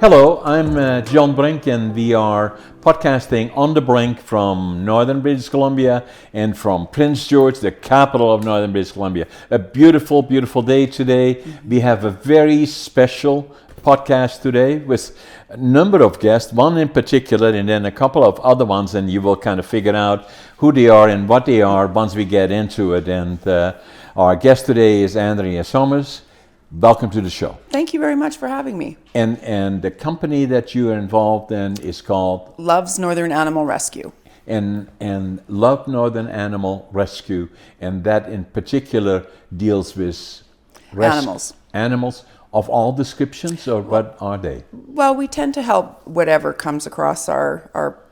Hello, I'm John Brink, and we are podcasting on the Brink from Northern British Columbia and from Prince George, the capital of Northern British Columbia. A beautiful, beautiful day today. We have a very special podcast today with a number of guests, one in particular, and then a couple of other ones, and you will kind of figure out who they are and what they are once we get into it. And our guest today is Andrea Sowers. Welcome to the show. Thank you very much for having me. And the company that you are involved in is called Love's Northern Animal Rescue. And Love Northern Animal Rescue, and that in particular deals with animals of all descriptions, or what are they? Well, we tend to help whatever comes across our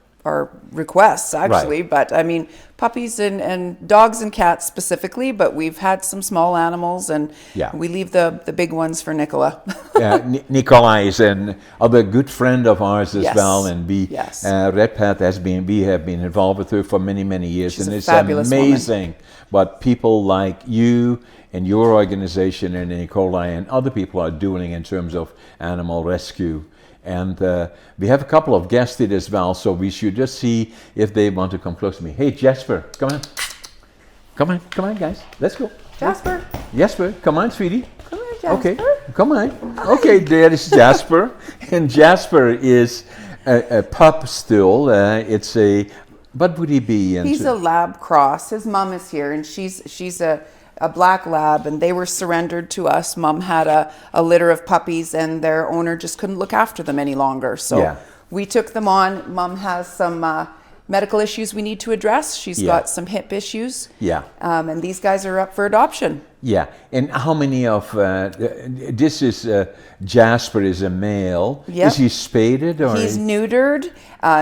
requests, actually. Right. But I mean, puppies and dogs and cats specifically, but we've had some small animals, and we leave the big ones for Nicola. Nicola is a good friend of ours as well, and Red Path we have been involved with her for many, many years. She's and a it's fabulous amazing woman. What people like you and your organization and Nicola and other people are doing in terms of animal rescue. And we have a couple of guests here as well, so we should just see if they want to come close to me. Hey, Jasper, come on. Come on, guys. Let's go. Jasper, come on, sweetie. Come on, Jasper. Okay, come on. Hi. Okay, there is Jasper. And Jasper is a pup still. What would he be? He's a lab cross. His mom is here, and she's a black lab, and they were surrendered to us. Mom had a litter of puppies, and their owner just couldn't look after them any longer. So we took them on. Mom has some medical issues we need to address. She's got some hip issues. And these guys are up for adoption. Yeah. And how many of this is Jasper is a male? Yep. Is he spaded or? He's neutered.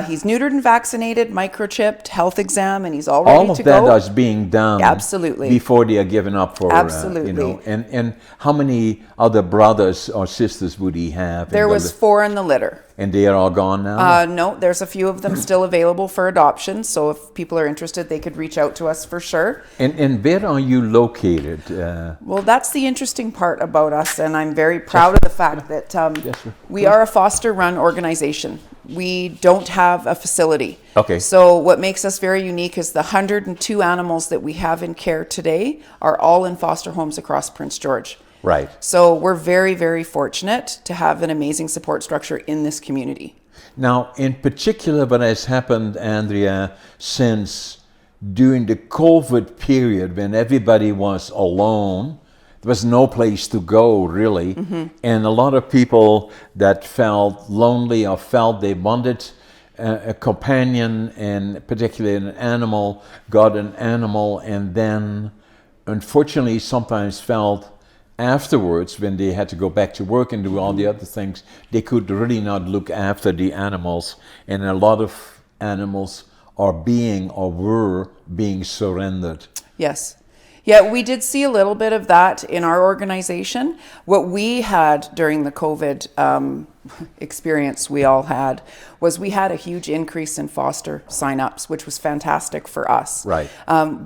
He's neutered and vaccinated, microchipped, health exam, and he's all ready to go. All of that is being done. Absolutely. Before they are given up for. Absolutely. And how many other brothers or sisters would he have? There was 4 in the litter. And they are all gone now? No, there's a few of them still available for adoption. So if people are interested, they could reach out to us for sure. And where are you located? Well, that's the interesting part about us, and I'm very proud of the fact that we are a foster-run organization. We don't have a facility. Okay. So what makes us very unique is the 102 animals that we have in care today are all in foster homes across Prince George. Right. So we're very, very fortunate to have an amazing support structure in this community. Now, in particular, what has happened, Andrea, since during the COVID period when everybody was alone, there was no place to go, really. Mm-hmm. And a lot of people that felt lonely or felt they wanted a companion, and particularly an animal, got an animal, and then unfortunately sometimes felt afterwards, when they had to go back to work and do all the other things, they could really not look after the animals. And a lot of animals are were being surrendered. Yes. Yeah, we did see a little bit of that in our organization. What we had during the COVID experience we all had was we had a huge increase in foster signups, which was fantastic for us. Right.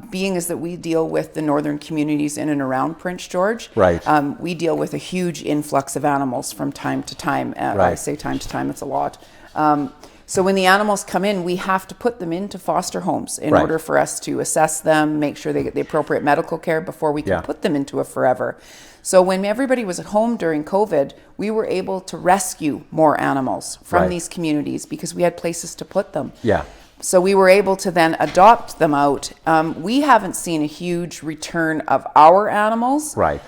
Being as that we deal with the northern communities in and around Prince George, right. We deal with a huge influx of animals from time to time. Right. I say time to time, it's a lot. So when the animals come in, we have to put them into foster homes in order for us to assess them, make sure they get the appropriate medical care before we can put them into a forever. So when everybody was at home during COVID, we were able to rescue more animals from these communities because we had places to put them. Yeah. So we were able to then adopt them out. We haven't seen a huge return of our animals. Right.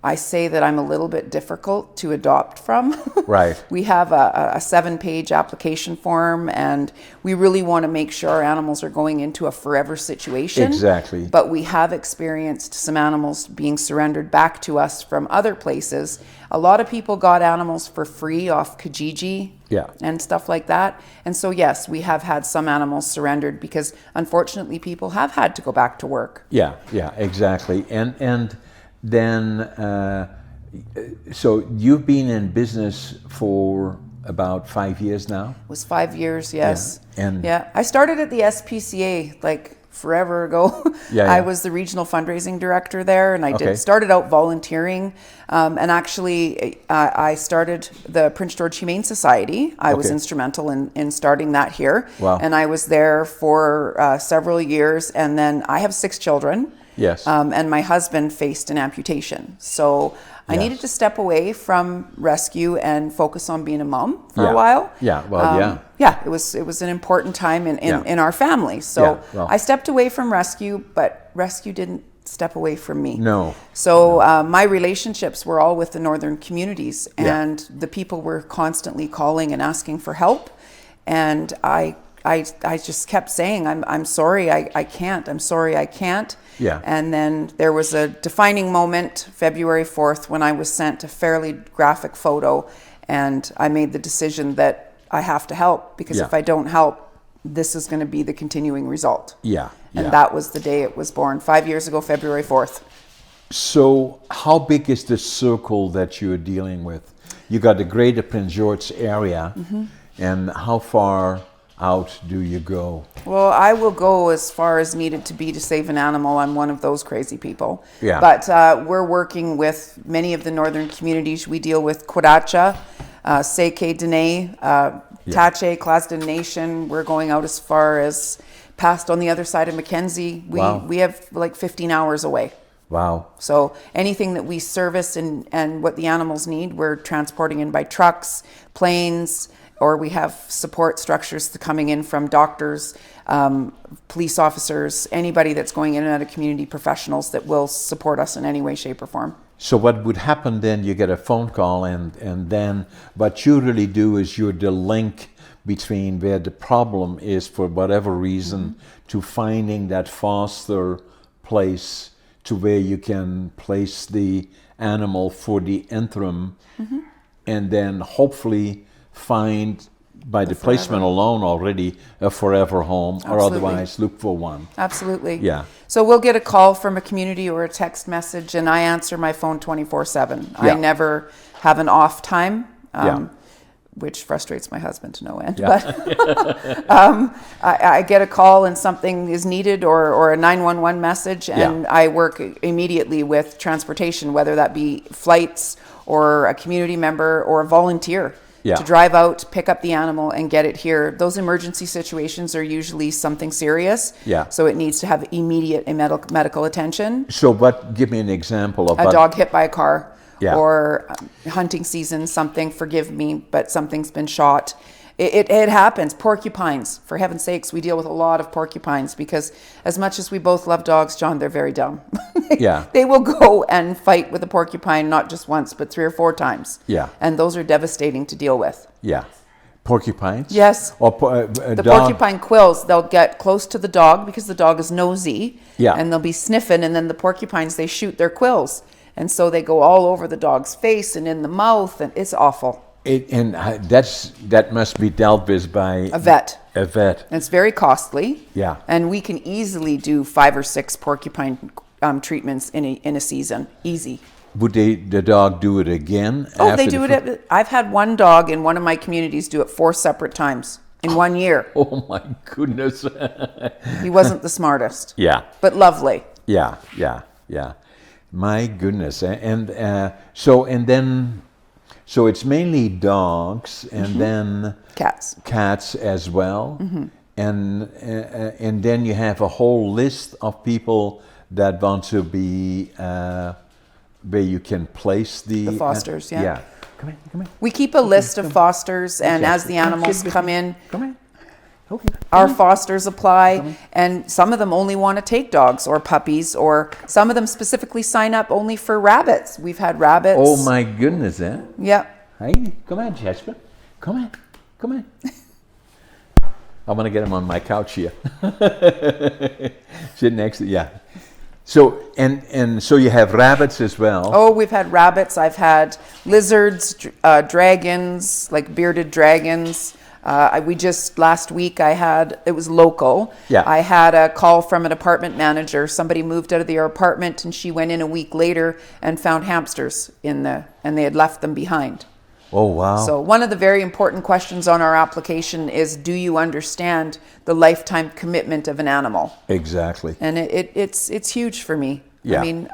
I say that I'm a little bit difficult to adopt from. Right. We have a 7-page application form, and we really want to make sure our animals are going into a forever situation. Exactly. But we have experienced some animals being surrendered back to us from other places. A lot of people got animals for free off Kijiji and stuff like that. And so, yes, we have had some animals surrendered because, unfortunately, people have had to go back to work. Yeah, exactly. And then, so you've been in business for about 5 years now? It was 5 years, yes. Yeah. And I started at the SPCA like forever ago. I was the regional fundraising director there, and I started out volunteering, and actually I started the Prince George Humane Society. I was instrumental in starting that here. Wow. And I was there for several years, and then I have 6 children. Yes. And my husband faced an amputation. So I needed to step away from rescue and focus on being a mom for a while. Yeah, it was an important time in our family. So I stepped away from rescue, but rescue didn't step away from me. No. So my relationships were all with the northern communities, and the people were constantly calling and asking for help. And I just kept saying, I'm sorry, I can't. I'm sorry, I can't. Yeah. And then there was a defining moment, February 4th, when I was sent a fairly graphic photo, and I made the decision that I have to help, because if I don't help, this is going to be the continuing result. And that was the day it was born, 5 years ago, February 4th. So how big is the circle that you're dealing with? You got the greater Prince George area, and how far out do you go? Well, I will go as far as needed to be to save an animal. I'm one of those crazy people. Yeah. But we're working with many of the northern communities. We deal with Quadacha, Seke Dene, Tache, Clasden Nation. We're going out as far as past on the other side of Mackenzie. We have like 15 hours away. Wow. So anything that we service and what the animals need, we're transporting in by trucks, planes, or we have support structures coming in from doctors, police officers, anybody that's going in and out of community professionals that will support us in any way, shape, or form. So what would happen then, you get a phone call, and then what you really do is you're the link between where the problem is for whatever reason to finding that foster place to where you can place the animal for the interim, and then hopefully find by the placement alone already a forever home. Absolutely. Or otherwise look for one. Absolutely. Yeah. So we'll get a call from a community or a text message, and I answer my phone 24/7. I never have an off time, which frustrates my husband to no end. But I get a call and something is needed, or a 911 message, and I work immediately with transportation, whether that be flights or a community member or a volunteer. To drive out, pick up the animal, and get it here. Those emergency situations are usually something serious. So it needs to have immediate medical attention. So give me an example of a dog hit by a car, or hunting season, something, forgive me, but something's been shot. It happens. Porcupines, for heaven's sakes, we deal with a lot of porcupines, because as much as we both love dogs, John, they're very dumb. They will go and fight with a porcupine, not just once, but 3 or 4 times. And those are devastating to deal with. Porcupines? Yes. Or the porcupine quills, they'll get close to the dog because the dog is nosy. And they'll be sniffing, and then the porcupines, they shoot their quills. And so they go all over the dog's face and in the mouth, and it's awful. That must be dealt with by a vet. A vet. And it's very costly. Yeah. And we can easily do 5 or 6 porcupine treatments in a season. Easy. Would the dog do it again? Oh, they do it. I've had one dog in one of my communities do it 4 separate times in 1 year. Oh my goodness. He wasn't the smartest. But lovely. My goodness. So it's mainly dogs, and then cats as well, and then you have a whole list of people that want to be where you can place the fosters. Come here. We keep a list of fosters, and as the animals come in, our fosters apply, and some of them only want to take dogs or puppies, or some of them specifically sign up only for rabbits. We've had rabbits. Oh my goodness, eh? Yeah. Hey, come on, Jasper. Come on. I'm gonna get him on my couch here. Sit next to So so you have rabbits as well. Oh, we've had rabbits. I've had lizards, dragons, like bearded dragons. We just last week it was local. I had a call from an apartment manager. Somebody moved out of their apartment, and she went in a week later and found hamsters and they had left them behind. Oh, wow. So one of the very important questions on our application is, do you understand the lifetime commitment of an animal? Exactly. And it's huge for me. Yeah. I mean,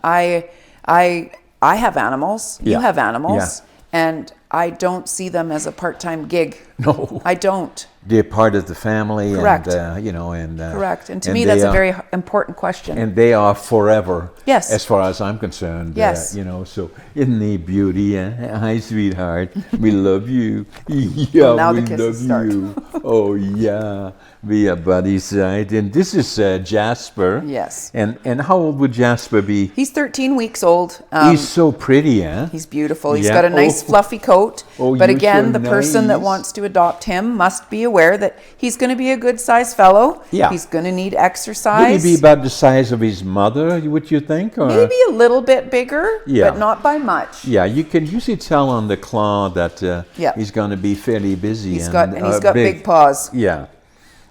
I have animals. You Yeah. have animals. Yeah. And I don't see them as a part-time gig. No. I don't. They're part of the family. Correct. And, you know, and... Correct. And to me, that's a very important question. And they are forever. Yes. As far as I'm concerned. Yes. You know, so isn't they beauty? Hi, sweetheart. We love you. Yeah, Well, now we the kisses love start. you. Oh, yeah. We are buddies, right? And this is Jasper. Yes. And how old would Jasper be? He's 13 weeks old. He's so pretty, huh? He's beautiful. He's Yeah. got a nice fluffy coat. Oh, but you're again, so the person that nice. wants to adopt him must be aware that he's going to be a good sized fellow. Yeah. He's going to need exercise. Would he be about the size of his mother, would you think? Or? Maybe a little bit bigger, Yeah. but not by much. Yeah, you can usually tell on the claw that Yeah. he's going to be fairly busy. He's got big paws. Yeah,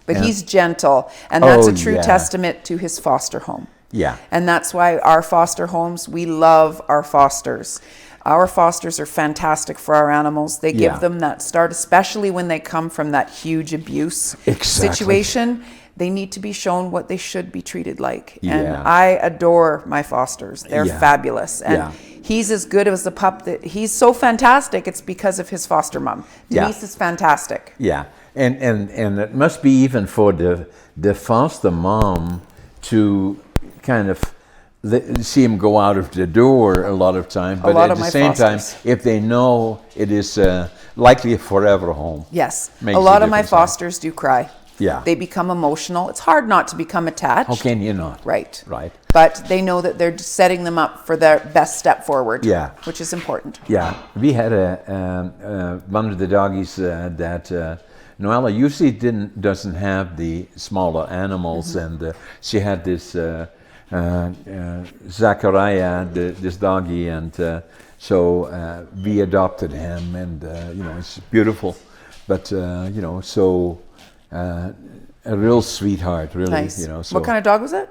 But Yeah. he's gentle, and that's Oh, a true yeah. testament to his foster home. yeah, And that's why our foster homes, we love our fosters. Our fosters are fantastic for our animals. They give Yeah. them that start, especially when they come from that huge abuse Exactly. situation. They need to be shown what they should be treated like. And Yeah. I adore my fosters. They're Yeah. fabulous. And Yeah. he's as good as a pup that he's so fantastic. It's because of his foster mom. Yeah. Denise is fantastic. yeah. And it must be even for the foster mom to kind of see him go out of the door a lot of time. But lot at of the my same time, fosters. if they know it is likely a forever home. Yes. Makes a a lot of my difference, huh? fosters do cry. Yeah. They become emotional. It's hard not to become attached. How can you not? Right. Right. But they know that they're setting them up for their best step forward. Yeah. Which is important. Yeah, we had one of the doggies that Noella usually doesn't have the smaller animals, and she had this Zachariah, this doggy, and so we adopted him, and you know, it's beautiful, but you know, so a real sweetheart, really. Nice. You know, so What kind of dog was it?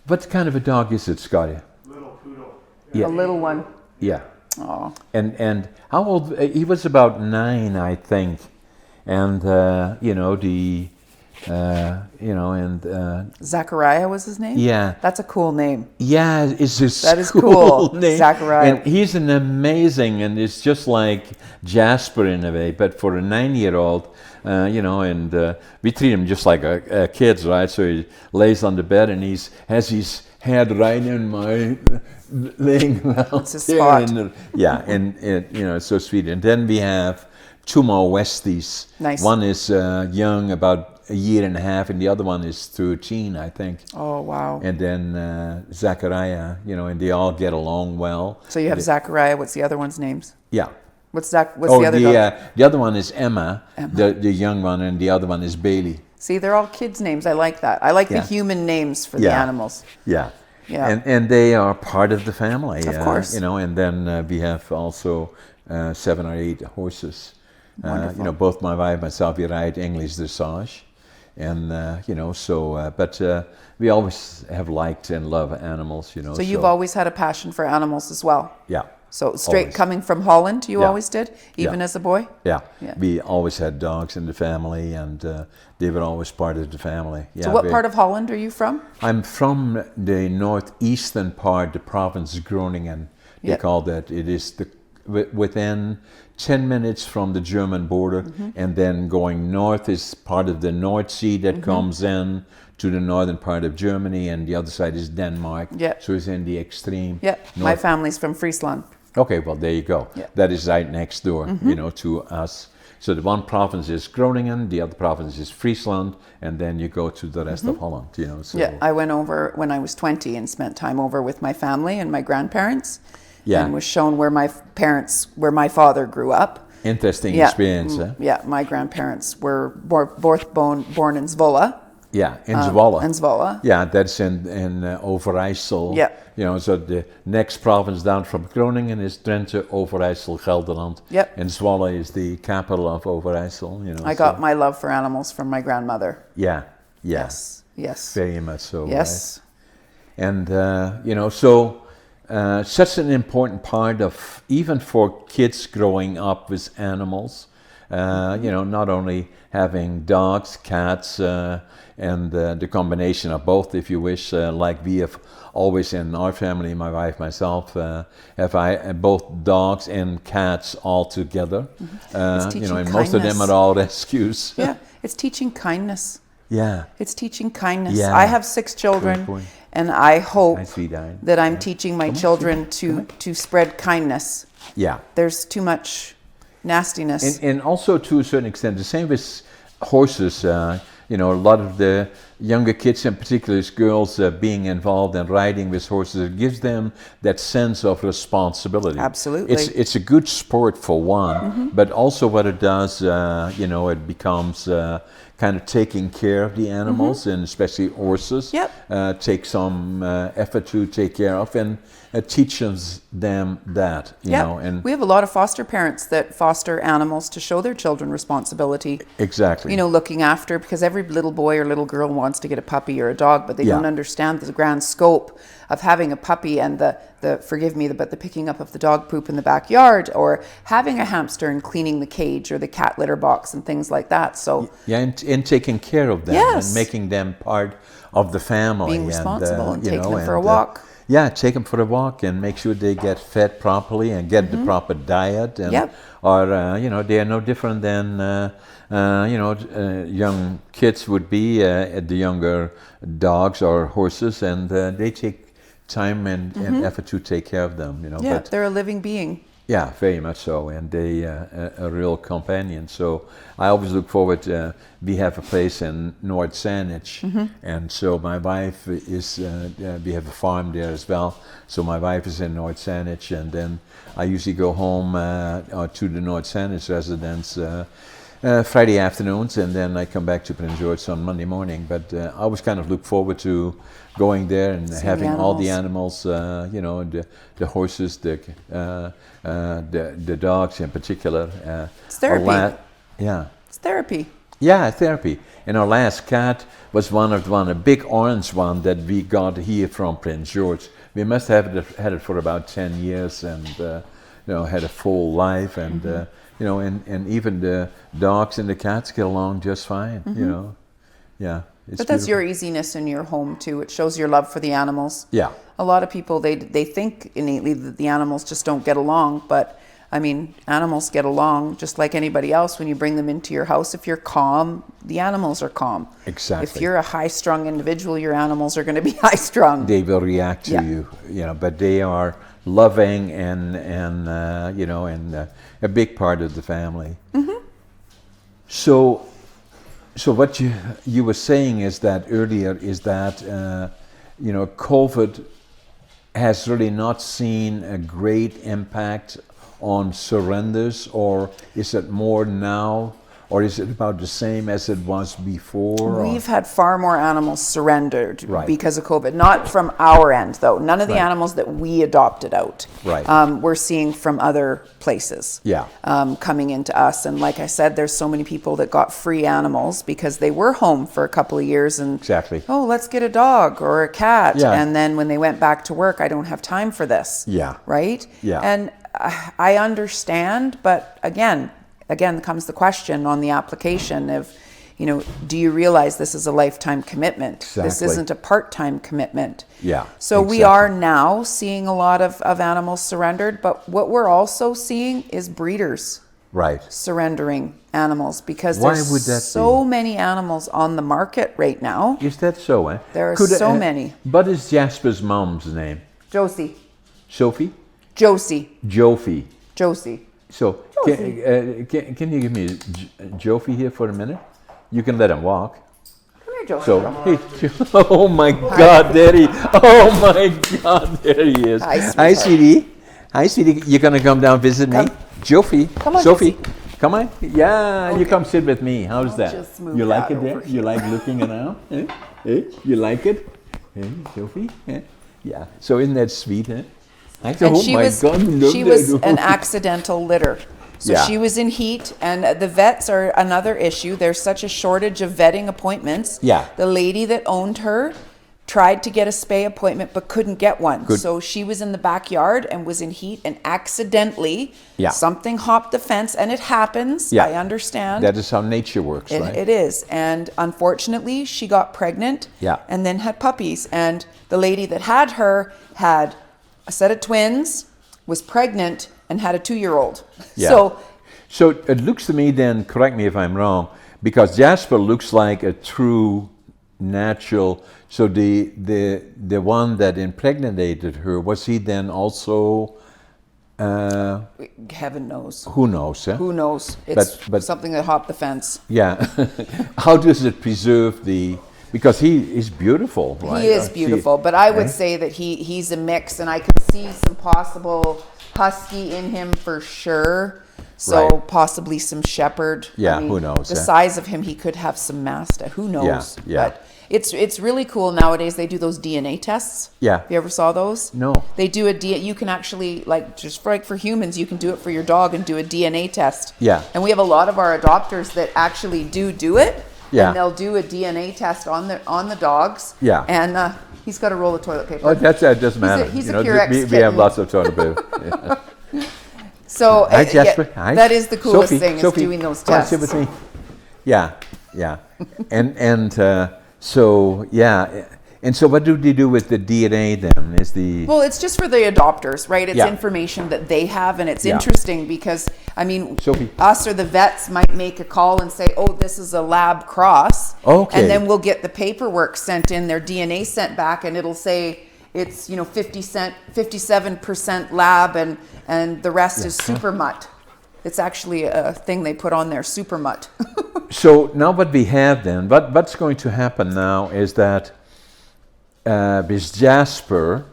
what kind of a dog is it, Scotty? Little poodle. Yeah. A little one. Yeah. Oh. And how old? He was about 9, I think, and you know and Zachariah was his name? yeah, That's a cool name. yeah, it's a That is cool. name. Zachariah. And he's an amazing, and it's just like Jasper in a way, but for a 9-year-old. You know, and we treat him just like kids, right? So he lays on the bed, and has his head right in my laying around. It's his there, spot. and, yeah, and you know, it's so sweet. And then we have 2 more Westies. Nice. One is young, about a year and a half, and the other one is 13, I think. Oh, wow. And then Zachariah, you know, and they all get along well. So you have Zachariah. What's the other one's names? Yeah. What's the other dog? The other one is Emma, the young one, and the other one is Bailey. See, they're all kids' names. I like that. I like the Yeah. human names for the Yeah. animals. Yeah. Yeah. And they are part of the family. Of course. You know, and then we have also 7 or 8 horses. Wonderful. You know, both my wife and myself, we ride English dressage. And, you know, so, but we always have liked and love animals, you know. So you've always had a passion for animals as well? Yeah. So straight Always. coming from Holland, you Yeah. always did, even Yeah. as a boy? Yeah. Yeah. We always had dogs in the family, and they were always part of the family. Yeah, So what part of Holland are you from? I'm from the northeastern part, the province Groningen. They Yep. call that. It is within 10 minutes from the German border, and then going north is part of the North Sea that comes in to the northern part of Germany, and the other side is Denmark. Yep. So it's in the extreme. Yeah, my north. family's from Friesland. Okay, well, there you go. Yeah. That is right next door, you know, to us. So the one province is Groningen, the other province is Friesland, and then you go to the rest of Holland, you know. So Yeah, I went over when I was 20 and spent time over with my family and my grandparents. Yeah. And was shown where my father grew up. interesting Yeah. experience, huh? Yeah, my grandparents were both born in Zwolle. Yeah, in Zwolle. In Zwolle. Yeah, that's in Overijssel. Yeah. You know, so the next province down from Groningen is Drenthe, Overijssel, Gelderland. Yep. And Zwolle is the capital of Overijssel, you know. I got my love for animals from my grandmother. Yeah, Yes. very much so. Yes. Right? And, you know, so such an important part of, even for kids growing up with animals, not only having dogs, cats, and the combination of both, if you wish, like we have always in our family, my wife, myself, have both dogs and cats all together. And most of them are all rescues. Yeah, it's teaching kindness. Yeah. It's teaching kindness. Yeah. I have 6 children, and I hope that I'm teaching my children to spread kindness. Yeah. There's too much nastiness. And also, to a certain extent, the same with horses. A lot of the younger kids, and particularly girls, being involved in riding with horses, it gives them that sense of responsibility. Absolutely. It's a good sport for one, but also what it does, it becomes kind of taking care of the animals, and especially horses. Yep. Take some effort to take care of, and it teaches them that, you know. And we have a lot of foster parents that foster animals to show their children responsibility. Exactly. Looking after, because every little boy or little girl wants to get a puppy or a dog, but they don't understand the grand scope of having a puppy and the picking up of the dog poop in the backyard, or having a hamster and cleaning the cage or the cat litter box and things like that. So and taking care of them, and making them part of the family, being responsible, and taking them for a walk. Take them for a walk and make sure they get fed properly and get the proper diet, and or they are no different than young kids would be, the younger dogs or horses, and they take time and effort to take care of them. But they're a living being. Yeah, very much so, and they a real companion. So I always look forward to, we have a place in North Saanich, and so my wife is, we have a farm there as well, so my wife is in North Saanich, and then I usually go home to the North Saanich residence Friday afternoons, and then I come back to Prince George on Monday morning. But I always kind of look forward to going there and having all the animals, the horses, the dogs in particular. It's therapy. It's therapy. Yeah, therapy. And our last cat was a big orange one that we got here from Prince George. We must have had it for about 10 years, and had a full life, and and even the dogs and the cats get along just fine. Yeah. But that's your easiness in your home too. It shows your love for the animals. Yeah. A lot of people, they think innately that the animals just don't get along, but I mean, animals get along just like anybody else. When you bring them into your house, if you're calm, the animals are calm. Exactly. If you're a high-strung individual, your animals are going to be high-strung. They will react to you, but they are loving and a big part of the family. So what you were saying is that COVID has really not seen a great impact on surrenders, or is it more now, or is it about the same as it was before? We've had far more animals surrendered because of COVID. Not from our end, though. None of the animals that we adopted out. We're seeing from other places coming into us. And like I said, there's so many people that got free animals because they were home for a couple of years and, let's get a dog or a cat. And then when they went back to work, I don't have time for this. Right? And I understand, but again comes the question on the application of, do you realize this is a lifetime commitment? This isn't a part-time commitment. So we are now seeing a lot of animals surrendered, but what we're also seeing is breeders surrendering animals, because there's so many animals on the market right now. Is that so? There are so many. What is Jasper's mom's name? Josie. Sophie? Josie. Josie. So, can you give me Jofi here for a minute? You can let him walk. Come here, Jofi. So, oh my God, there he is. Hi, sweetie. Hi, sweetie. You're gonna come down visit me, Jofi. Come on, Sophie. Josie. Come on. Yeah, you come sit with me. How's that? You like it there? Here. You like looking around? You like it? Jofi? Yeah. So isn't that sweet? And she was an accidental litter. So she was in heat, and the vets are another issue. There's such a shortage of vetting appointments. The lady that owned her tried to get a spay appointment but couldn't get one. So she was in the backyard and was in heat and accidentally something hopped the fence, and it happens. I understand. That is how nature works, right? It is. And unfortunately, she got pregnant and then had puppies. And the lady that had her had a set of twins, was pregnant, and had a 2-year-old. So it looks to me then, correct me if I'm wrong, because Jasper looks like a true natural. So the one that impregnated her, was he then also? Heaven knows. Who knows? Eh? Who knows? It's but something that hopped the fence. Yeah. How does it preserve the? Because he is beautiful, right? He is beautiful, but I would say that he's a mix, and I could see some possible husky in him for sure. So possibly some shepherd. Yeah, I mean, who knows? The size of him, he could have some mastiff. Who knows? Yeah. But it's really cool nowadays. They do those DNA tests. Yeah. You ever saw those? No. They do you can actually, like, just for humans, you can do it for your dog and do a DNA test. Yeah. And we have a lot of our adopters that actually do it. Yeah. And they'll do a DNA test on the dogs. Yeah. And he's got a roll of toilet paper. Oh, that doesn't matter. He's a Purex we have lots of toilet paper. So hi, Jasper. Hi. That is the coolest Sophie, thing, is doing those tests. Sit with me. Yeah. and so and so what do they do with the DNA then? Well, it's just for the adopters, right? It's information that they have, and it's interesting because, I mean, Sophie. Us or the vets might make a call and say, oh, this is a lab cross. Okay. And then we'll get the paperwork sent in, their DNA sent back, and it'll say it's 57% lab and the rest is super mutt. It's actually a thing they put on there, super mutt. So now what we have then, what's going to happen now is that with Jasper,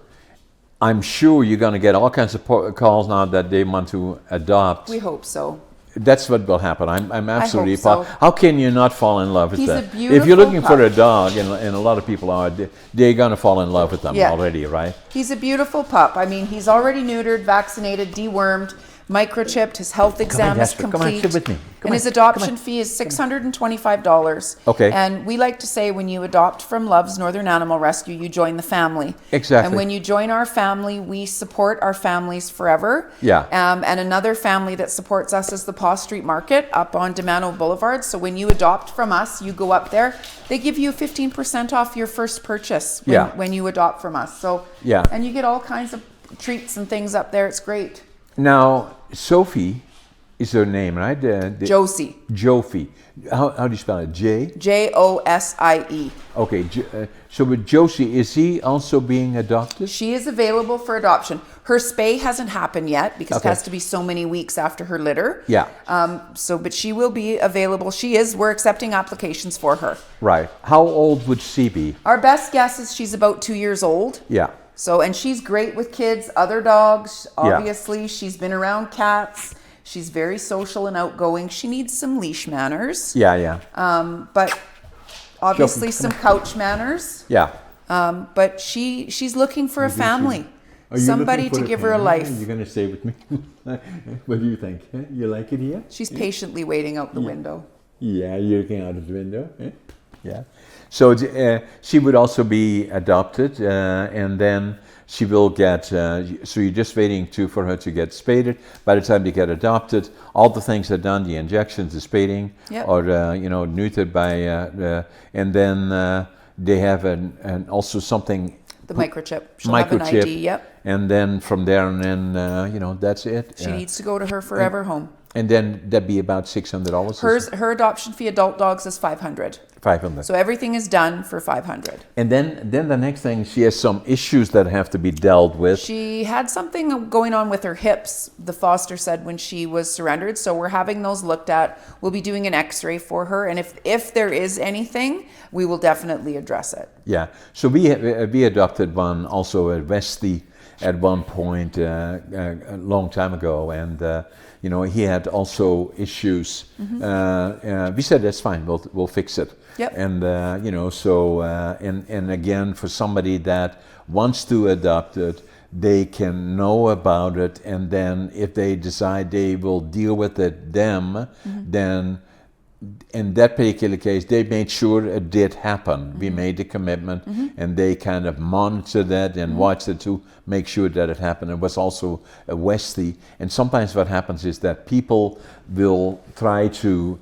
I'm sure you're going to get all kinds of calls now that they want to adopt. We hope so. That's what will happen. I'm absolutely so. How can you not fall in love with He's that? a beautiful If you're looking pup. for a dog, and a lot of people are, they're going to fall in love with them already, right? He's a beautiful pup. I mean, he's already neutered, vaccinated, dewormed, microchipped. His health exam is complete. Come on, sit with me. And his adoption fee is $625. Okay. And we like to say, when you adopt from Love's Northern Animal Rescue, you join the family. Exactly. And when you join our family, we support our families forever. Yeah. And another family that supports us is the Paw Street Market up on Demano Boulevard. So when you adopt from us, you go up there. They give you 15% off your first purchase when you adopt from us. So and you get all kinds of treats and things up there. It's great. Now, Sophie is her name, right? Josie. Josie. How do you spell it? Josie. Okay. So with Josie, is he also being adopted? She is available for adoption. Her spay hasn't happened yet because it has to be so many weeks after her litter. Yeah. But she will be available. We're accepting applications for her. Right. How old would she be? Our best guess is she's about 2 years old. Yeah. So, and she's great with kids, other dogs. Obviously, she's been around cats. She's very social and outgoing. She needs some leash manners. Yeah. But obviously some couch manners. Yeah. But she's looking for a family. Somebody to give her a life. You're going to stay with me? What do you think? You like it here? She's patiently waiting out the window. Yeah, you're looking out of the window. Yeah. So she would also be adopted, and then she will get. So you're just waiting for her to get spaded. By the time they get adopted, all the things are done: the injections, the spading, or neutered by, and then they have also something. The microchip. She'll have an ID. Yep. And then from there on in, that's it. She needs to go to her forever home. And then that'd be about $600. Her adoption fee, adult dogs, is $500. $500. So everything is done for $500. And then the next thing, she has some issues that have to be dealt with. She had something going on with her hips, the foster said, when she was surrendered. So we're having those looked at. We'll be doing an x-ray for her. And if there is anything, we will definitely address it. Yeah. So we adopted one also at Westy at one point a long time ago. And, he had also issues. We said, that's fine, we'll fix it. Yep. And, and again, for somebody that wants to adopt it, they can know about it, and then if they decide they will deal with it then in that particular case, they made sure it did happen. We made the commitment, and they kind of monitored that and watched it to make sure that it happened. It was also a Westie. And sometimes what happens is that people will try to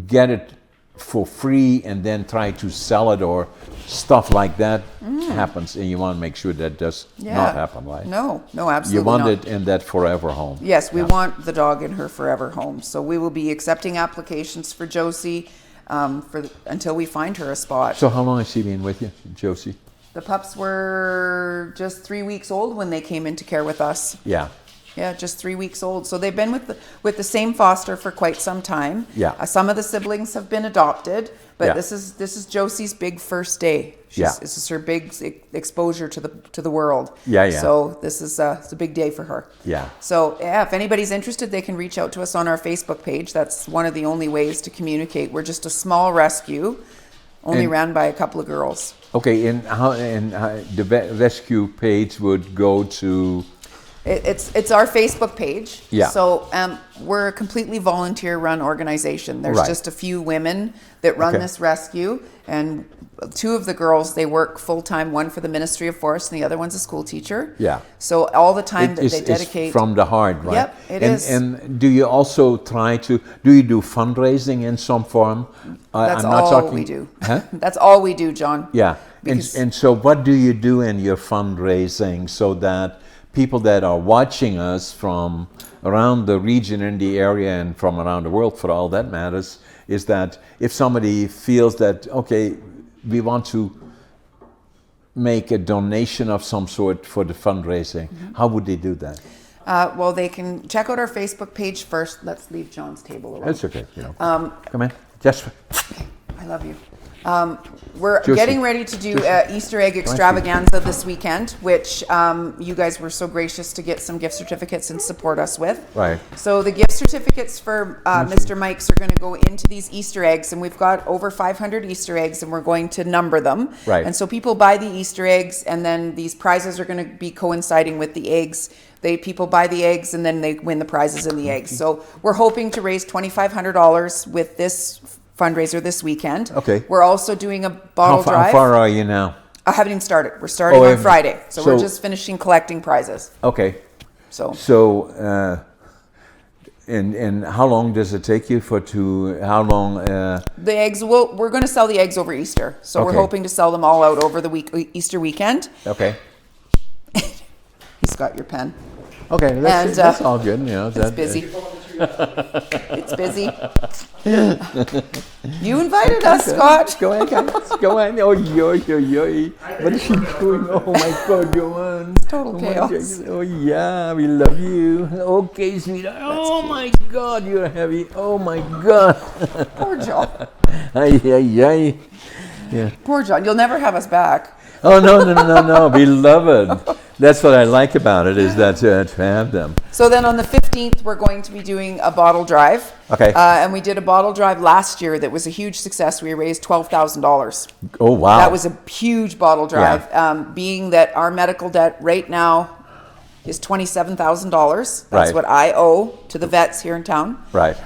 get it for free and then try to sell it, or stuff like that happens, and you want to make sure that does not happen, right? No, absolutely You want not. it in that forever home. Yes, we want the dog in her forever home. So we will be accepting applications for Josie until we find her a spot. So how long has she been with you, Josie? The pups were just 3 weeks old when they came into care with us. Yeah. Yeah, just 3 weeks old. So they've been with the same foster for quite some time. Yeah. Some of the siblings have been adopted, but Yeah. this is Josie's big first day. This is her big exposure to the world. Yeah, yeah. So this is it's a big day for her. Yeah. So yeah, if anybody's interested, they can reach out to us on our Facebook page. That's one of the only ways to communicate. We're just a small rescue, only ran by a couple of girls. Okay, and the rescue page would go to... It's our Facebook page. Yeah. So we're a completely volunteer-run organization. There's Right. just a few women that run this rescue, and 2 of the girls, they work full-time. One for the Ministry of Forests, and the other one's a school teacher. Yeah. So all the time that It's they dedicate from the heart, right? Yep, it is. And do you also do you do fundraising in some form? That's I'm not all talking, we do. Huh? That's all we do, John. Yeah. Because- And so what do you do in your fundraising so that people that are watching us from around the region, in the area, and from around the world, for all that matters, is that if somebody feels that, okay, we want to make a donation of some sort for the fundraising, how would they do that? Well, they can check out our Facebook page first. Let's leave John's table alone. That's okay. You know. Come in. Jasper. I love you. We're Josie. getting ready to do Easter egg extravaganza this weekend, which you guys were so gracious to get some gift certificates and support us with. Right. So the gift certificates for Mr. Mike's are going to go into these Easter eggs, and we've got over 500 Easter eggs, and we're going to number them. Right. And so people buy the Easter eggs, and then these prizes are going to be coinciding with the eggs. People buy the eggs, and then they win the prizes in the eggs. So we're hoping to raise $2,500 with this fundraiser this weekend. Okay. We're also doing a bottle drive. How far are you now? I haven't even started. We're starting on Friday. So we're just finishing collecting prizes. Okay. So and how long does it take you how long? the eggs, we're going to sell the eggs over Easter. So we're hoping to sell them all out over the Easter weekend. Okay. He's got your pen. Okay, that's all good. You know, It's busy. It's busy. You invited us, Scott. Go ahead, guys. Go ahead. Oh, yo. What is she doing? Oh, my God, go on. Total chaos. Oh, yeah, we love you. Okay, sweetheart. Oh, my God, you're heavy. Oh, my God. Poor John. Ay. Yeah. Poor John. You'll never have us back. Oh, no. We love it. That's what I like about it, is that to have them. So then on the 15th, we're going to be doing a bottle drive. Okay. And we did a bottle drive last year that was a huge success. We raised $12,000. Oh, wow. That was a huge bottle drive. Being that our medical debt right now is $27,000. That's Right. what I owe to the vets here in town. Right.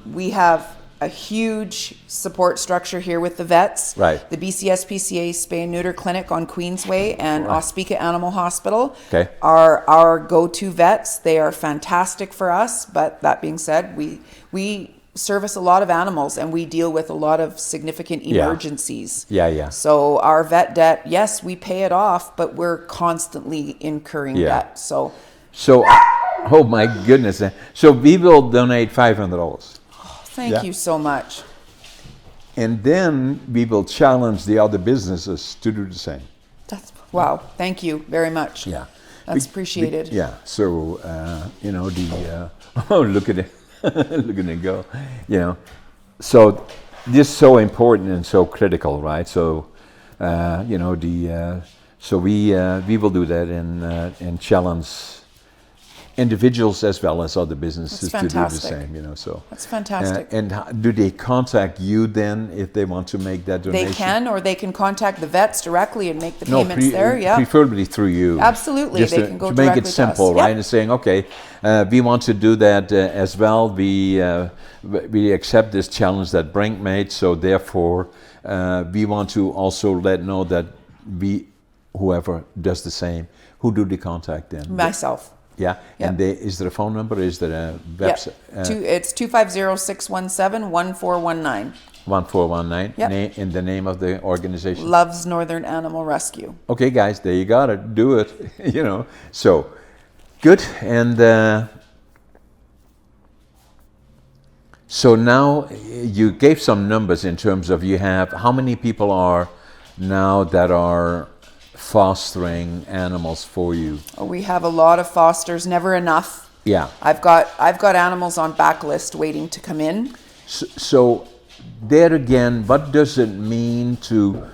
We have a huge support structure here with the vets. Right. The BCSPCA Spay and Neuter Clinic on Queensway and Ospika Animal Hospital are our go-to vets. They are fantastic for us, but that being said, we service a lot of animals and we deal with a lot of significant emergencies. Yeah. So our vet debt, yes, we pay it off, but we're constantly incurring debt. So, oh my goodness. So we will donate $500. thank you so much. And then we will challenge the other businesses to do the same. Wow, thank you very much. Yeah. That's appreciated. Yeah. So, look at it. Look at it go. You know, so this is so important and so critical, right? So, so we will do that and challenge individuals as well as other businesses to do the fantastic. same, you know. So That's fantastic. and do they contact you then if they want to make that donation? They can, or they can contact the vets directly and make the payments there. Yeah, preferably through you. Absolutely, Just they can go to directly make it simple, to us. right? Yep. And saying, okay, we want to do that as well. We accept this challenge that Brink made, so therefore we want to also let know that whoever does the same, who do they contact then? Myself. Yeah, Yep. and is there a phone number? Is there a website? It's 250-617-1419. 1419. Yep. In the name of the organization. Loves Northern Animal Rescue. Okay, guys, there you got it. Do it. You know. So good. And so now you gave some numbers in terms of you have how many people are now that are fostering animals for you. We have a lot of fosters, never enough. Yeah. I've got animals on backlist waiting to come in. So there again, what does it mean to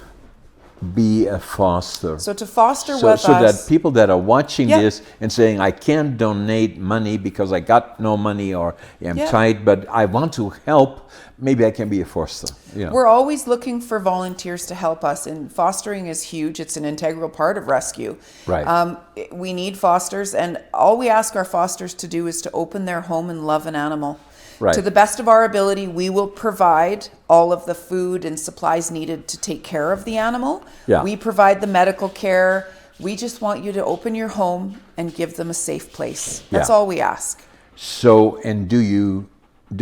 be a foster? So to foster so with us, that people that are watching Yeah. this and saying, I can't donate money because I got no money or I'm Yeah. tight, but I want to help, maybe I can be a foster. You know. we're always looking for volunteers to help us, and fostering is huge. It's an integral part of rescue. Right. We need fosters, and all we ask our fosters to do is to open their home and love an animal. Right. To the best of our ability, we will provide all of the food and supplies needed to take care of the animal. Yeah. We provide the medical care. We just want you to open your home and give them a safe place. That's Yeah. all we ask. So, and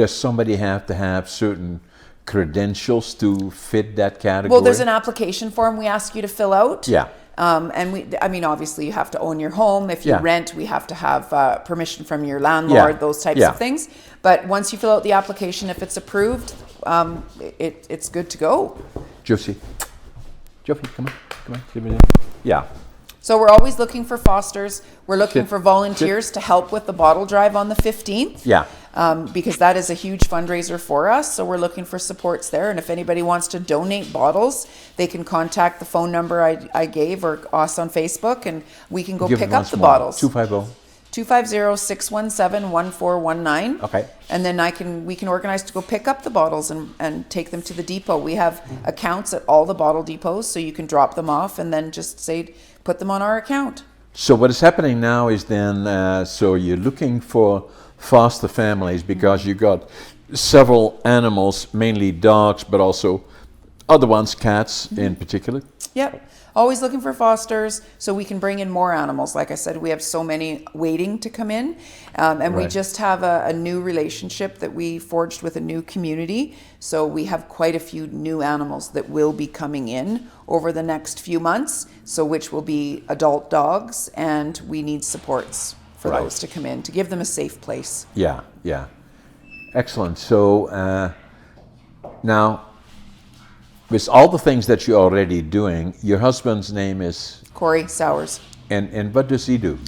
does somebody have to have certain credentials to fit that category? Well, there's an application form we ask you to fill out. Yeah. And obviously you have to own your home. If you Yeah. rent, we have to have permission from your landlord, Yeah. those types Yeah. of things. But once you fill out the application, if it's approved, it's good to go. Josie, come on, give me that. Yeah. So we're always looking for fosters. We're looking Sit. for volunteers to help with the bottle drive on the 15th. Yeah. Because that is a huge fundraiser for us. So we're looking for supports there. And if anybody wants to donate bottles, they can contact the phone number I gave or us on Facebook, and we can go Give pick it up once the more. bottles. 250. 250-617-1419. Okay. And then we can organize to go pick up the bottles and take them to the depot. We have accounts at all the bottle depots, so you can drop them off and then just put them on our account. So what is happening now is then, so you're looking for foster families because you got several animals, mainly dogs, but also other ones, cats in particular. Yep. Always looking for fosters so we can bring in more animals. Like I said, we have so many waiting to come in. And we Right. just have a new relationship that we forged with a new community. So we have quite a few new animals that will be coming in over the next few months. So which will be adult dogs, and we need supports for Right. those to come in to give them a safe place. Yeah, yeah. Excellent. So now, with all the things that you're already doing, your husband's name is, Corey Sowers. and what does he do?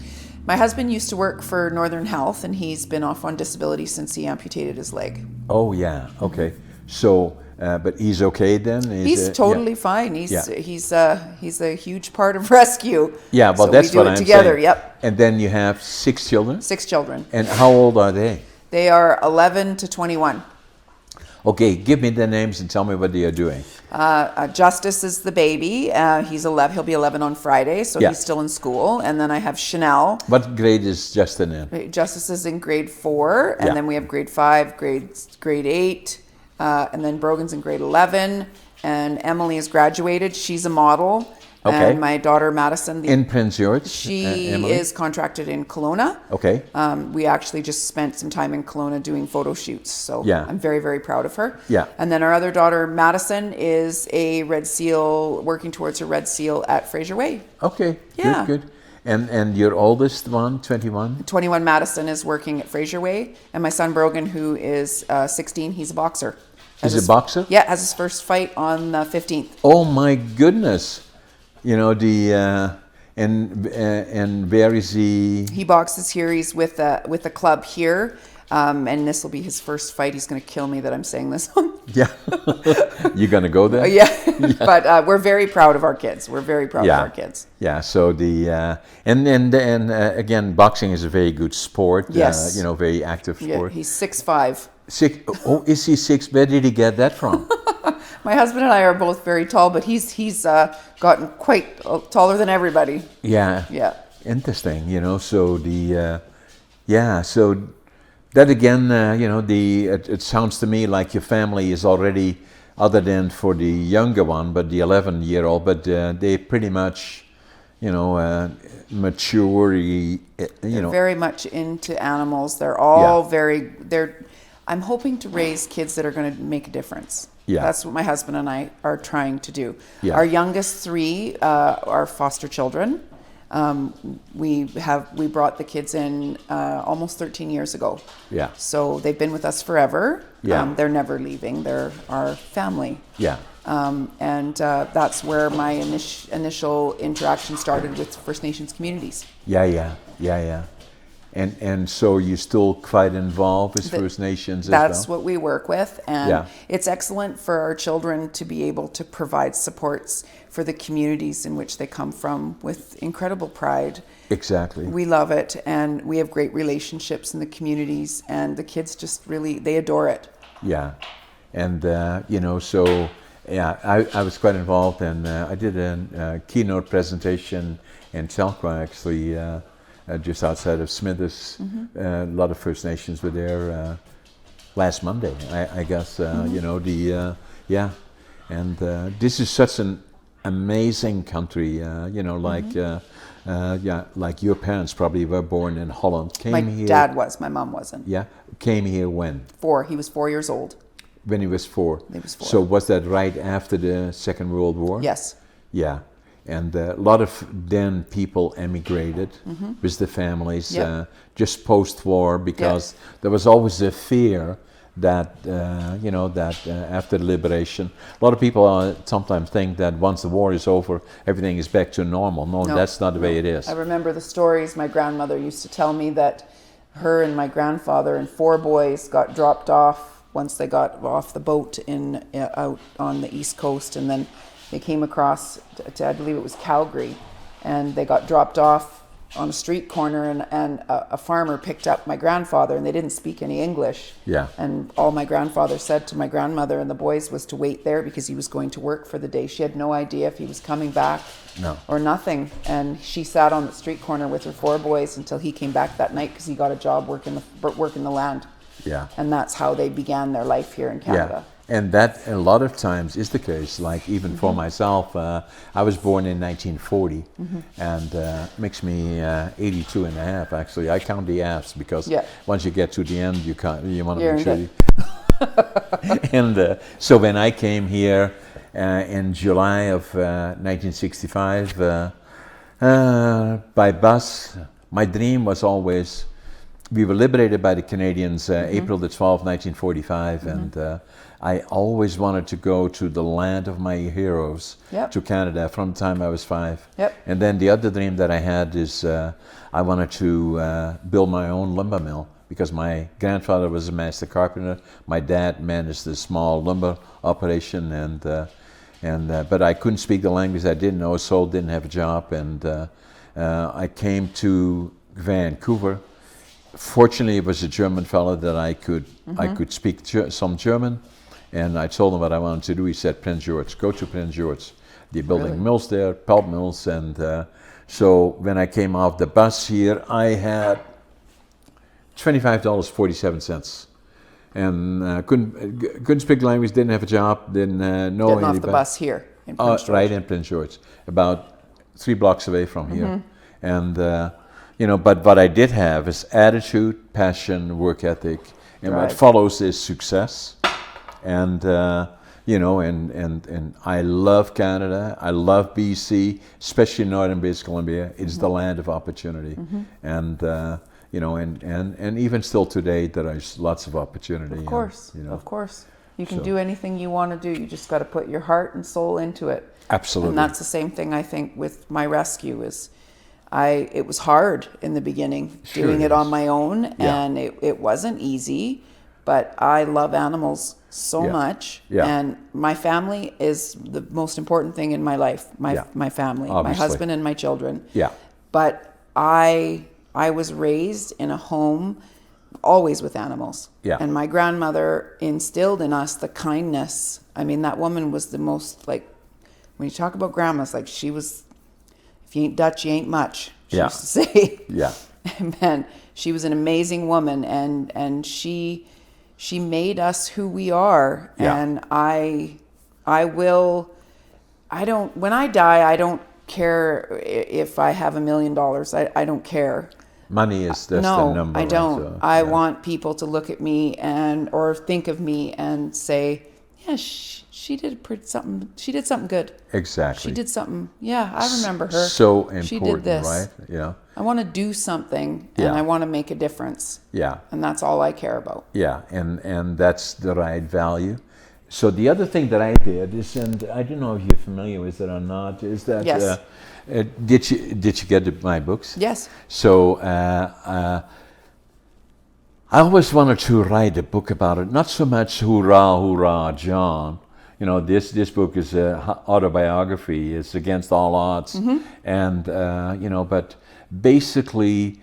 My husband used to work for Northern Health, and he's been off on disability since he amputated his leg. Oh, yeah, okay. So, but he's okay then? He's totally yeah. fine. Yeah. He's a huge part of rescue. Yeah, well, So that's we do what it I'm together. saying. Yep. And then you have 6 children? 6 children. And how old are they? They are 11 to 21. Okay, give me their names and tell me what they are doing. Justice is the baby. He's 11. He'll be 11 on Friday, so Yeah. he's still in school. And then I have Chanel. What grade is Justin in? Justice is in grade 4, and Yeah. then we have grade 5, grade 8, and then Brogan's in grade 11, and Emily has graduated. She's a model. Okay. And my daughter Madison, In Prince George? she Emily? is contracted in Kelowna. Okay. We actually just spent some time in Kelowna doing photo shoots, so Yeah. I'm very, very proud of her. Yeah. And then our other daughter, Madison, is a Red Seal, working towards her Red Seal at Fraser Way. Okay, Yeah. good. And your oldest one, 21? 21 Madison is working at Fraser Way, and my son Brogan, who is 16, he's a boxer. Is he a boxer? Yeah, has his first fight on the 15th. Oh my goodness! You know and where is he? He boxes here. He's with a club here, and this will be his first fight. He's going to kill me that I'm saying this on Yeah. You gonna go there? Yeah. But we're very proud of our kids. We're very proud of our kids. Yeah. So and again, boxing is a very good sport. Yes. Very active sport. Yeah, he's 6'5". Is he 6? Where did he get that from? My husband and I are both very tall, but he's gotten quite taller than everybody. Yeah. Yeah. Interesting. So so that again, it sounds to me like your family is already, other than for the younger one, but the 11-year-old, but they pretty much, mature. They're very much into animals. They're all I'm hoping to raise kids that are going to make a difference. Yeah. That's what my husband and I are trying to do. Yeah. Our youngest 3 are foster children. We brought the kids in almost 13 years ago. Yeah. So they've been with us forever. Yeah. They're never leaving. They're our family. Yeah. And that's where my initial interaction started with First Nations communities. Yeah. And so you're still quite involved with First Nations as well? That's what we work with. And it's excellent for our children to be able to provide supports for the communities in which they come from with incredible pride. Exactly. We love it. And we have great relationships in the communities. And the kids just really, they adore it. Yeah. And, so, I was quite involved, and I did a keynote presentation in Telqua, actually, just outside of Smithers. A lot of First Nations were there last Monday, I guess. And this is such an amazing country. Like your parents probably were born in Holland. My dad was. My mom wasn't. Yeah, came here when? 4. He was 4 years old. When he was 4. He was 4. So was that right after the Second World War? Yes. Yeah. And a lot of then people emigrated with the families just post-war, because there was always a fear that, after the liberation, a lot of people sometimes think that once the war is over, everything is back to normal. No, that's not the way it is. I remember the stories my grandmother used to tell me, that her and my grandfather and 4 boys got dropped off once they got off the boat out on the East Coast, and then they came across to I believe it was Calgary, and they got dropped off on a street corner, and a farmer picked up my grandfather, and they didn't speak any English. Yeah. And all my grandfather said to my grandmother and the boys was to wait there because he was going to work for the day. She had no idea if he was coming back or nothing. And she sat on the street corner with her 4 boys until he came back that night, because he got a job working the land. Yeah. And that's how they began their life here in Canada. Yeah. And that a lot of times is the case. Like even for myself, I was born in 1940, and makes me 82 and a half. Actually, I count the halves, because once you get to the end, you want to make sure. And so when I came here in July of 1965 by bus, my dream was always. We were liberated by the Canadians April the 12th, 1945, and I always wanted to go to the land of my heroes, to Canada, from the time I was 5. And then the other dream that I had is I wanted to build my own lumber mill, because my grandfather was a master carpenter. My dad managed a small lumber operation, but I couldn't speak the language. I didn't know, so didn't have a job, and I came to Vancouver. Fortunately, it was a German fellow that I could speak some German, and I told him what I wanted to do. He said, Prince George, go to Prince George. They're building mills there, pulp mills, and so when I came off the bus here, I had $25.47, and couldn't speak the language, didn't have a job, didn't know anybody. Getting off the bus here in Prince George. Right in Prince George, about 3 blocks away from here, and. But what I did have is attitude, passion, work ethic, and what follows is success. And and I love Canada. I love BC, especially Northern British Columbia. It's the land of opportunity, and and even still today there is lots of opportunity. Of course, of course, you can do anything you want to do. You just got to put your heart and soul into it. Absolutely, and that's the same thing I think with my rescue is. It was hard in the beginning doing it on my own, and it wasn't easy, but I love animals so Yeah. much. Yeah. And my family is the most important thing in my life. My family, Obviously. my husband and my children. Yeah. But I was raised in a home always with animals. Yeah. And my grandmother instilled in us the kindness. I mean, that woman was the most, like, when you talk about grandmas, like, she was, if you ain't Dutch, you ain't much, she used to say. Yeah. Man, she was an amazing woman, and she made us who we are. Yeah. And when I die, I don't care if I have $1 million. I don't care. Money is just No, a number. I right? don't. So, I yeah. want people to look at me or think of me and say, yeah, she did something. She did something good. Exactly. She did something. Yeah, I remember her. So important, She did this. right? Yeah. I want to do something, and Yeah. I want to make a difference. Yeah. And that's all I care about. Yeah, and that's the right value. So the other thing that I did is, and I don't know if you're familiar with it or not, is that Yes. did you get my books? Yes. So I always wanted to write a book about it. Not so much hoorah, hoorah, John. You know, this book is an autobiography. It's against all odds, and you know, but basically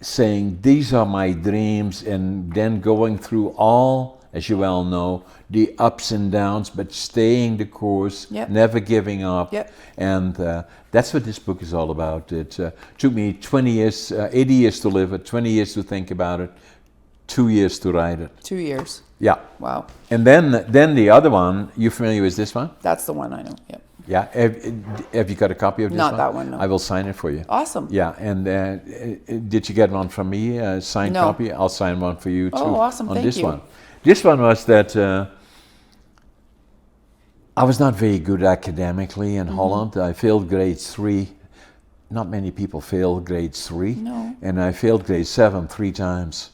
saying these are my dreams, and then going through all, as you well know, the ups and downs, but staying the course, Yep. never giving up. Yep. And that's what this book is all about. It took me 20 years, 80 years to live it, 20 years to think about it, 2 years to write it. 2 years. Yeah. Wow. And then the other one, you familiar with this one? That's the one I know. Yep. Yeah. Have you got a copy of this Not one? that one, no. I will sign it for you. Awesome. Yeah, and did you get one from me, a signed No. copy? I'll sign one for you too. Oh, awesome. On Thank this you. one. This one was that I was not very good academically in Holland. I failed grade 3. Not many people fail grade 3. No. And I failed grade 7 3 times.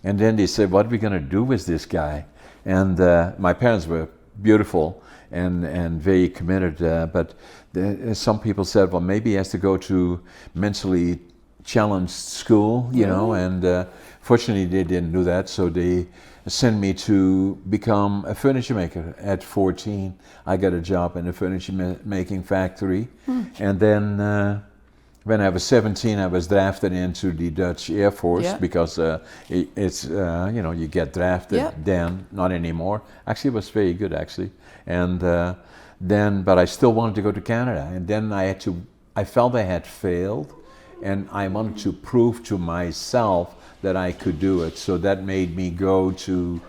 And then they said, what are we going to do with this guy? And my parents were beautiful and very committed. But some people said, well, maybe he has to go to mentally challenged school, you know. And fortunately, they didn't do that. So they sent me to become a furniture maker at 14. I got a job in a furniture making factory. And then when I was 17, I was drafted into the Dutch Air Force. Yeah. Because it's, you know, you get drafted Yeah. then, not anymore. Actually, it was very good, actually. And then, but I still wanted to go to Canada. And then I felt I had failed, and I wanted to prove to myself that I could do it. So that made me go to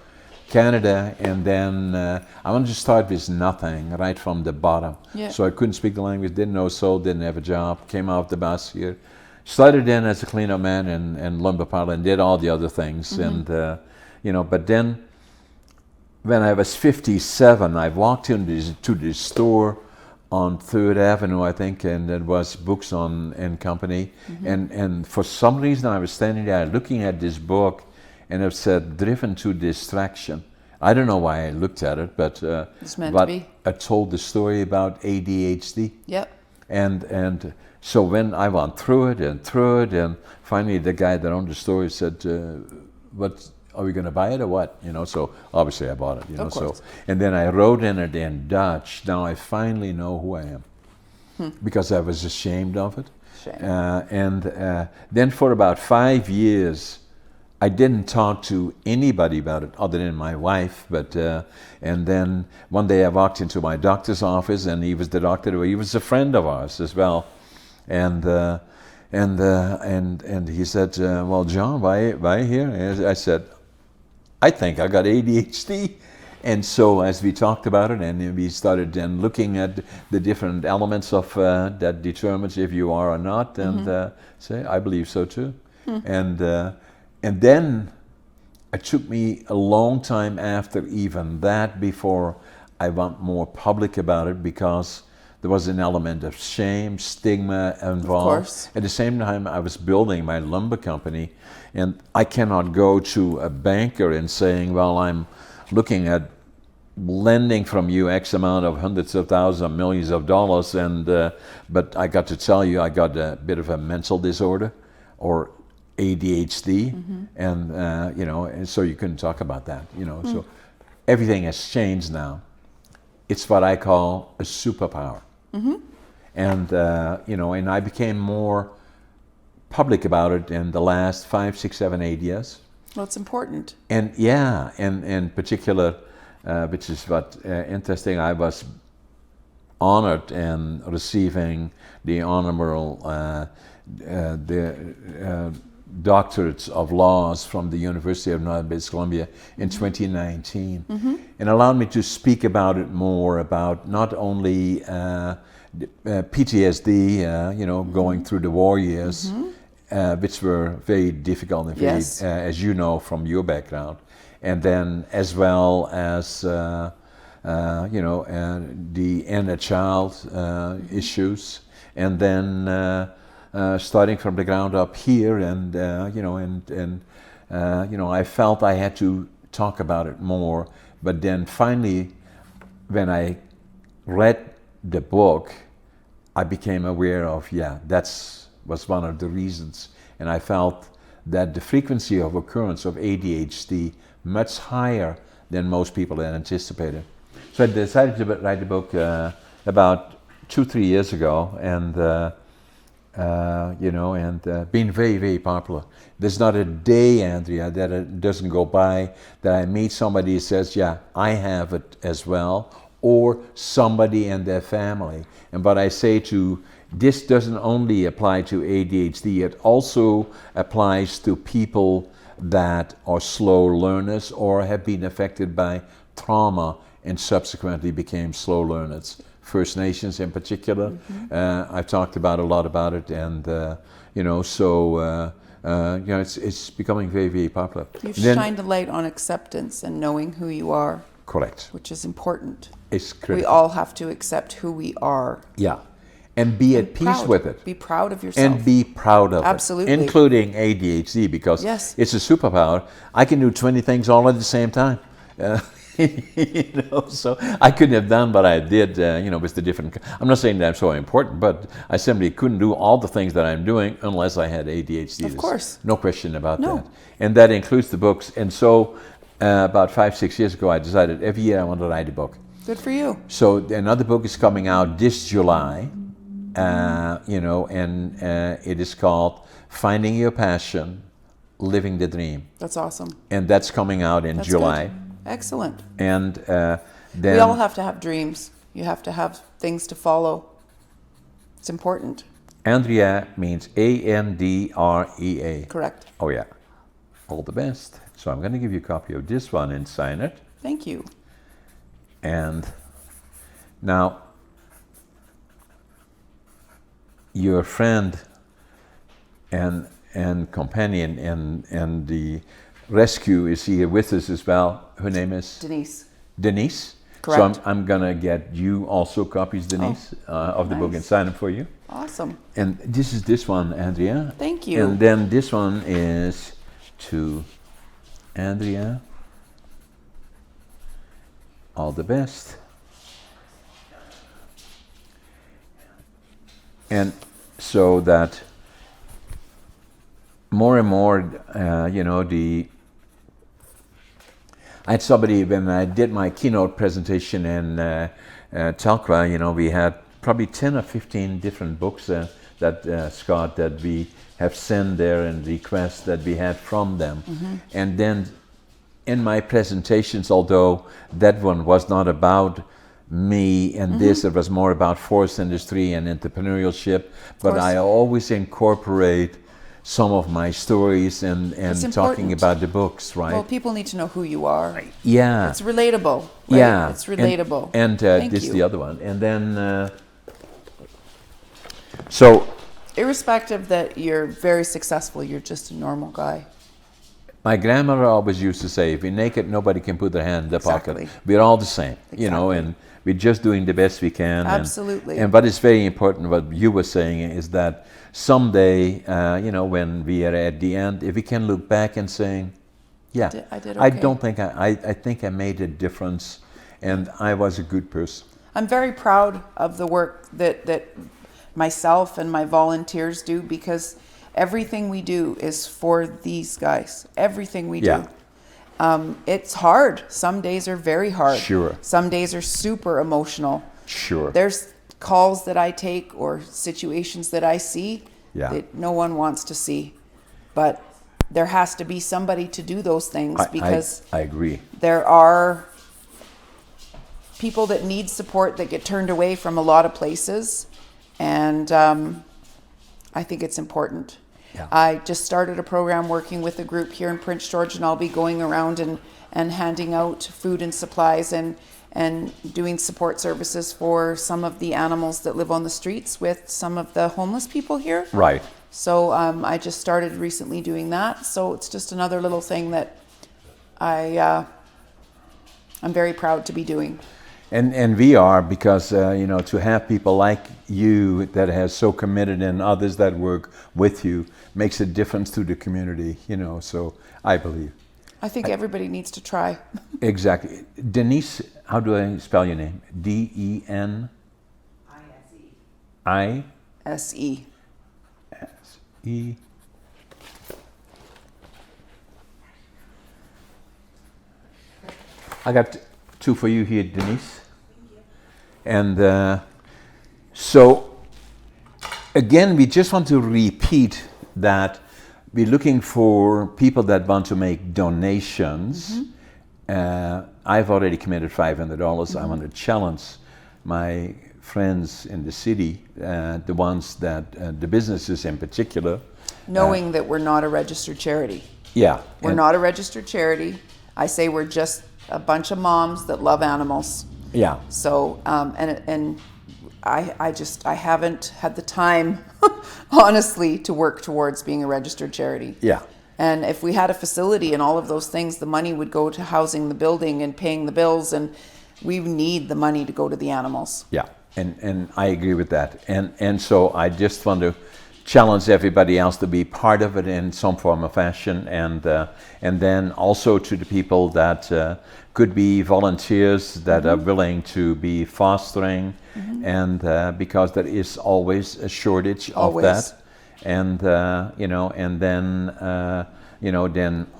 Canada, and then I wanted to start with nothing, right from the bottom. Yeah. So I couldn't speak the language, didn't know soul, didn't have a job, came off the bus here. Started in as a cleanup man and lumber pile, and did all the other things. And, you know, but then when I was 57, I walked into this store on 3rd Avenue, I think, and it was Books and Company. And for some reason, I was standing there looking at this book, and it said, Driven to Distraction. I don't know why I looked at it, but It's meant to be. it told the story about ADHD. Yep. And so when I went through it, and finally the guy that owned the store said, "What are we going to buy it or what?" You know, so obviously I bought it. You know, Of course. so and then I wrote in it in Dutch. Now I finally know who I am, because I was ashamed of it. Shame. Then for about 5 years, I didn't talk to anybody about it other than my wife. But and then one day I walked into my doctor's office, and he was the doctor. He was a friend of ours as well, and he said, "Well, John, why here?" And I said, "I think I got ADHD." And so as we talked about it, and we started then looking at the different elements of that determines if you are or not, and say, "I believe so too." And then it took me a long time after even that before I went more public about it, because there was an element of shame, stigma involved. Of course. At the same time, I was building my lumber company, and I cannot go to a banker and saying, "Well, I'm looking at lending from you X amount of hundreds of thousands, millions of dollars, and but I got to tell you, I got a bit of a mental disorder, or ADHD, and and so you couldn't talk about that. So everything has changed now. It's what I call a superpower, and and I became more public about it in the last 5, 6, 7, 8 years. Well, it's important. And and in particular, which is what interesting, I was honored in receiving the honorable doctorates of laws from the University of British Columbia in 2019, and allowed me to speak about it more, about not only PTSD, going through the war years, which were very difficult and very, as you know from your background, and then as well as the inner child issues, and then starting from the ground up here, and I felt I had to talk about it more. But then finally, when I read the book, I became aware of was one of the reasons, and I felt that the frequency of occurrence of ADHD much higher than most people had anticipated. So I decided to write the book about 2-3 years ago, and been very, very popular. There's not a day, Andrea, that it doesn't go by that I meet somebody who says, yeah, I have it as well, or somebody and their family. And what I say to this doesn't only apply to ADHD, it also applies to people that are slow learners or have been affected by trauma and subsequently became slow learners. First Nations in particular, I've talked about a lot about it, and it's becoming very, very popular. You've shined a light on acceptance and knowing who you are. Correct. Which is important. It's critical. We all have to accept who we are. Yeah. And be at peace with it. Be proud of yourself. And be proud of Absolutely. it. Including ADHD, because it's a superpower. I can do 20 things all at the same time. So I couldn't have done what I did, with the different... I'm not saying that I'm so important, but I simply couldn't do all the things that I'm doing unless I had ADHD. Of course. No question about that. And that includes the books. And so about 5-6 years ago, I decided every year I wanted to write a book. Good for you. So another book is coming out this July. It is called Finding Your Passion, Living the Dream. That's awesome. And that's coming out in July. Good. Excellent. And then... We all have to have dreams. You have to have things to follow. It's important. Andrea means Andrea. Correct. Oh, yeah. All the best. So I'm going to give you a copy of this one and sign it. Thank you. And now... your friend and companion and the rescue is here with us as well. Her name is? Denise. Denise? Correct. So I'm going to get you also copies, Denise, of the book and sign them for you. Awesome. And this is this one, Andrea. Thank you. And then this one is to Andrea. All the best. And so that more and more, I had somebody, when I did my keynote presentation in Telqua, we had probably 10 or 15 different books that Scott, that we have sent there and requests that we had from them. And then in my presentations, although that one was not about me and this, it was more about forest industry and entrepreneurship, but I always incorporate some of my stories and talking about the books, right? Well, people need to know who you are. Yeah. It's relatable. Right? Yeah. It's relatable. And this is the other one. And then, so... irrespective that you're very successful, you're just a normal guy. My grandmother always used to say, if you're naked, nobody can put their hand in the pocket. We're all the same, and we're just doing the best we can. Absolutely. And what is very important, what you were saying, is that someday, when we are at the end, if we can look back and saying, yeah, I did okay. I don't think I think I made a difference, and I was a good person. I'm very proud of the work that myself and my volunteers do, because everything we do is for these guys. Everything we Yeah. do. It's hard. Some days are very hard. Sure. Some days are super emotional. Sure. There's calls that I take or situations that I see that no one wants to see. But there has to be somebody to do those things because I agree. there are people that need support that get turned away from a lot of places. And I think it's important. Yeah. I just started a program working with a group here in Prince George, and I'll be going around and handing out food and supplies and doing support services for some of the animals that live on the streets with some of the homeless people here. Right. So I just started recently doing that. So it's just another little thing that I'm very proud to be doing. And we are, because to have people like you that has so committed and others that work with you makes a difference to the community. So I believe. I think everybody needs to try. Exactly. Denise, how do I spell your name? D-E-N? I? S-E. S-E. I got two for you here, Denise. And so, again, we just want to repeat that we're looking for people that want to make donations. I've already committed $500. I want to challenge my friends in the city, the ones that, the businesses in particular. Knowing that we're not a registered charity. Yeah. We're not a registered charity. I say we're just a bunch of moms that love animals. Yeah. So, and I haven't had the time, honestly, to work towards being a registered charity. Yeah. And if we had a facility and all of those things, the money would go to housing the building and paying the bills, and we need the money to go to the animals. Yeah, and I agree with that. And so I just want to challenge everybody else to be part of it in some form or fashion, and then also to the people that could be volunteers that are willing to be fostering, and because there is always a shortage of that, and and then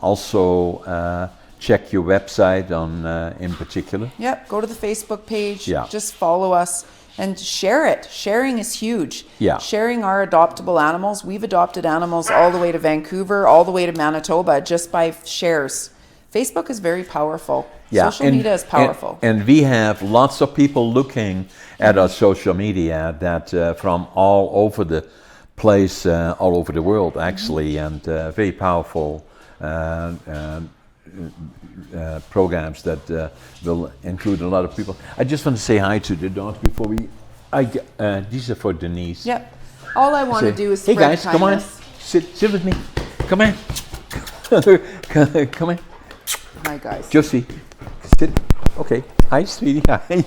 also check your website on in particular. Yep, go to the Facebook page. Yeah. Just follow us. And share it. Sharing is huge. Yeah. Sharing our adoptable animals. We've adopted animals all the way to Vancouver, all the way to Manitoba, just by shares. Facebook is very powerful. Yeah. Social media is powerful. And we have lots of people looking at our social media that from all over the place, all over the world actually, and very powerful programs that will include a lot of people. I just want to say hi to the dogs before we. These are for Denise. Yep. All I want to do is spread hey guys, kindness. come on, sit with me. Come on, come on. Hi guys. Josie, sit. Okay. Hi, sweetie. Hi.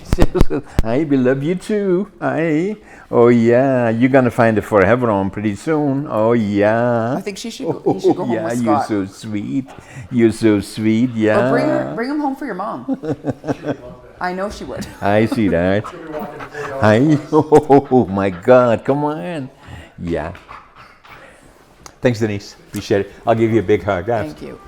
Hi, we love you too. Hi. Oh yeah, you're gonna find a forever home pretty soon. Oh yeah. I think he should go home yeah, with Scott. you're so sweet. You're so sweet. Yeah. Or bring him home for your mom. I know she would. I see that. Hi. Oh my God! Come on. Yeah. Thanks, Denise. Appreciate it. I'll give you a big hug. Thank you.